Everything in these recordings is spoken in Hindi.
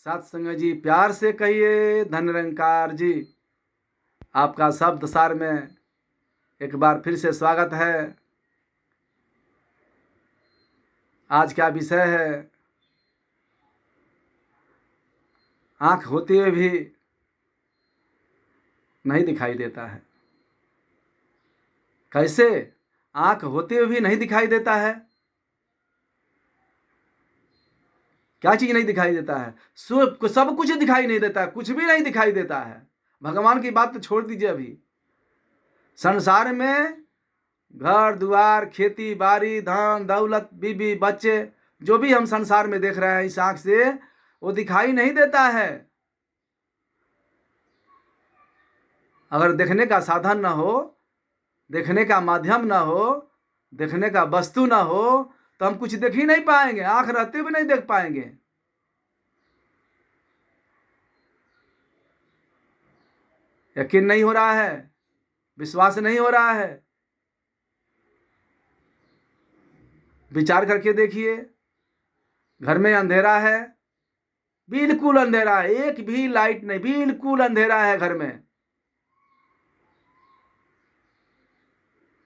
सत्संग जी प्यार से कहिए धन निरंकार जी। आपका शब्द सार में एक बार फिर से स्वागत है। आज क्या विषय है? आंख होते हुए भी नहीं दिखाई देता है। कैसे? आंख होते हुए भी नहीं दिखाई देता है। क्या चीज नहीं दिखाई देता है? सब कुछ दिखाई नहीं देता, कुछ भी नहीं दिखाई देता है। भगवान की बात तो छोड़ दीजिए। अभी संसार में घर द्वार, खेती बाड़ी, धन दौलत, बीबी बच्चे, जो भी हम संसार में देख रहे हैं इस आंख से, वो दिखाई नहीं देता है। अगर देखने का साधन न हो, देखने का माध्यम न हो, देखने का वस्तु न हो, तो हम कुछ देख ही नहीं पाएंगे। आंख रहते हुए नहीं देख पाएंगे। यकीन नहीं हो रहा है, विश्वास नहीं हो रहा है। विचार करके देखिए। घर में अंधेरा है, बिल्कुल अंधेरा है, एक भी लाइट नहीं, बिल्कुल अंधेरा है घर में।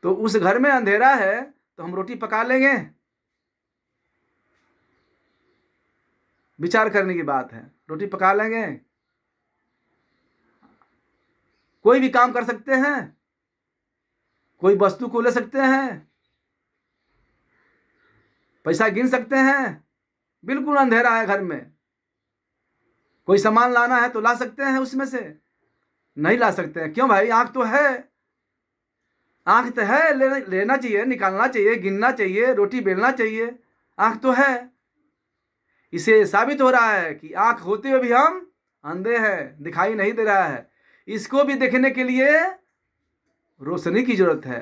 तो उस घर में अंधेरा है तो हम रोटी पका लेंगे? विचार करने की बात है। रोटी पका लेंगे? कोई भी काम कर सकते हैं? कोई वस्तु को ले सकते हैं? पैसा गिन सकते हैं? बिल्कुल अंधेरा है घर में। कोई सामान लाना है तो ला सकते हैं उसमें से? नहीं ला सकते हैं। क्यों भाई? आंख तो है। आंख तो है, लेना चाहिए, निकालना चाहिए, गिनना चाहिए, रोटी बेलना चाहिए। आंख तो है। इसे साबित हो रहा है कि आंख होते हुए भी हम अंधे हैं, दिखाई नहीं दे रहा है। इसको भी देखने के लिए रोशनी की जरूरत है,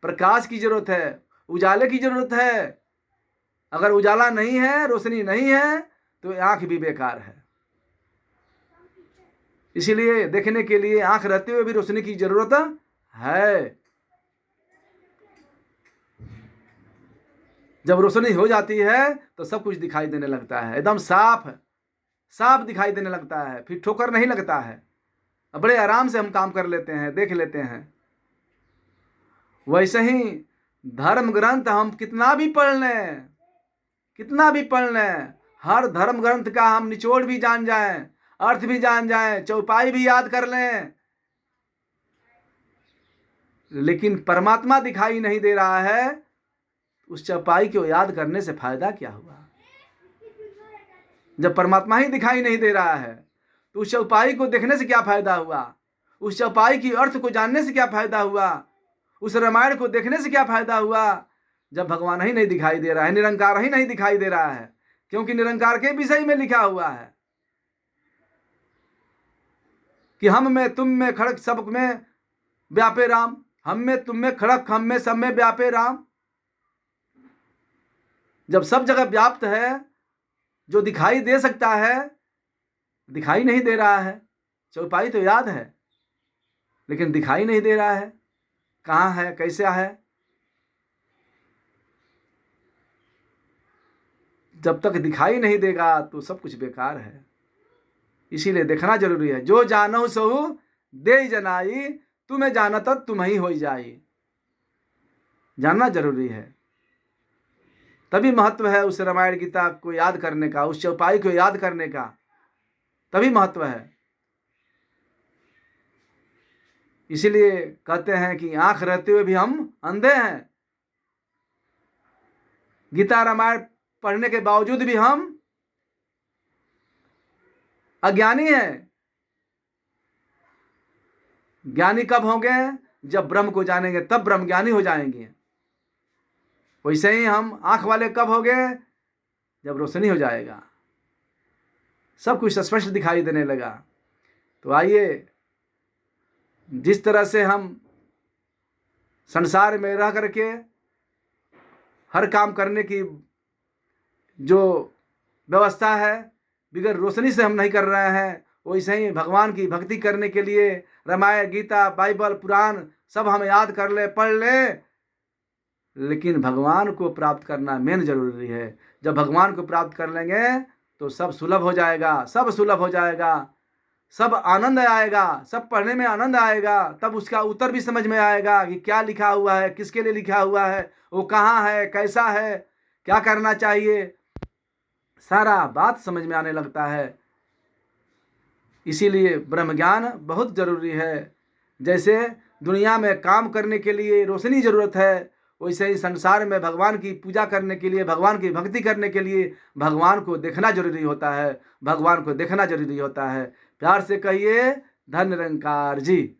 प्रकाश की जरूरत है, उजाले की जरूरत है। अगर उजाला नहीं है, रोशनी नहीं है, तो आंख भी बेकार है। इसीलिए देखने के लिए आंख रहते हुए भी रोशनी की जरूरत है। जब रोशनी हो जाती है तो सब कुछ दिखाई देने लगता है, एकदम साफ साफ दिखाई देने लगता है। फिर ठोकर नहीं लगता है। बड़े आराम से हम काम कर लेते हैं, देख लेते हैं। वैसे ही धर्म ग्रंथ हम कितना भी पढ़ लें, कितना भी पढ़ लें, हर धर्म ग्रंथ का हम निचोड़ भी जान जाएं, अर्थ भी जान जाएं, चौपाई भी याद कर लें, लेकिन परमात्मा दिखाई नहीं दे रहा है, उस चौपाई को याद करने से फायदा क्या हुआ? जब परमात्मा ही दिखाई नहीं दे रहा है तो उस चौपाई को देखने से क्या फायदा हुआ? उस चौपाई की अर्थ को जानने से क्या फायदा हुआ? उस रामायण को देखने से क्या फायदा हुआ? जब भगवान ही नहीं दिखाई दे रहा है, निरंकार ही नहीं दिखाई दे रहा है। क्योंकि निरंकार के विषय में लिखा हुआ है कि हम में तुम में खड़क सब में व्यापे राम। हम में तुम में खड़क, हम में सब में व्यापे राम। जब सब जगह व्याप्त है, जो दिखाई दे सकता है दिखाई नहीं दे रहा है। चौपाई तो याद है लेकिन दिखाई नहीं दे रहा है। कहाँ है, कैसे है? जब तक दिखाई नहीं देगा तो सब कुछ बेकार है। इसीलिए देखना जरूरी है। जो जानहु सहु दे जनाई, तुम्हें जानत तुम ही हो जाई। जानना जरूरी है। तभी महत्व है उस रामायण गीता को याद करने का, उस चौपाई को याद करने का, तभी महत्व है। इसीलिए कहते हैं कि आंख रहते हुए भी हम अंधे हैं। गीता रामायण पढ़ने के बावजूद भी हम अज्ञानी हैं। ज्ञानी कब होंगे? जब ब्रह्म को जानेंगे, तब ब्रह्म ज्ञानी हो जाएंगे। वैसे ही हम आंख वाले कब होंगे? जब रोशनी हो जाएगा, सब कुछ स्पष्ट दिखाई देने लगा। तो आइए, जिस तरह से हम संसार में रह करके हर काम करने की जो व्यवस्था है, बिगर रोशनी से हम नहीं कर रहे हैं, वैसे ही भगवान की भक्ति करने के लिए रामायण, गीता, बाइबल, पुराण सब हम याद कर ले, पढ़ ले, लेकिन भगवान को प्राप्त करना मेन जरूरी है। जब भगवान को प्राप्त कर लेंगे तो सब सुलभ हो जाएगा, सब सुलभ हो जाएगा, सब आनंद आएगा, सब पढ़ने में आनंद आएगा। तब उसका उत्तर भी समझ में आएगा कि क्या लिखा हुआ है, किसके लिए लिखा हुआ है, वो कहाँ है, कैसा है, क्या करना चाहिए, सारा बात समझ में आने लगता है। इसीलिए ब्रह्म ज्ञान बहुत जरूरी है। जैसे दुनिया में काम करने के लिए रोशनी जरूरत है, वैसे ही संसार में भगवान की पूजा करने के लिए, भगवान की भक्ति करने के लिए भगवान को देखना जरूरी होता है, भगवान को देखना जरूरी होता है। प्यार से कहिए धन निरंकार जी।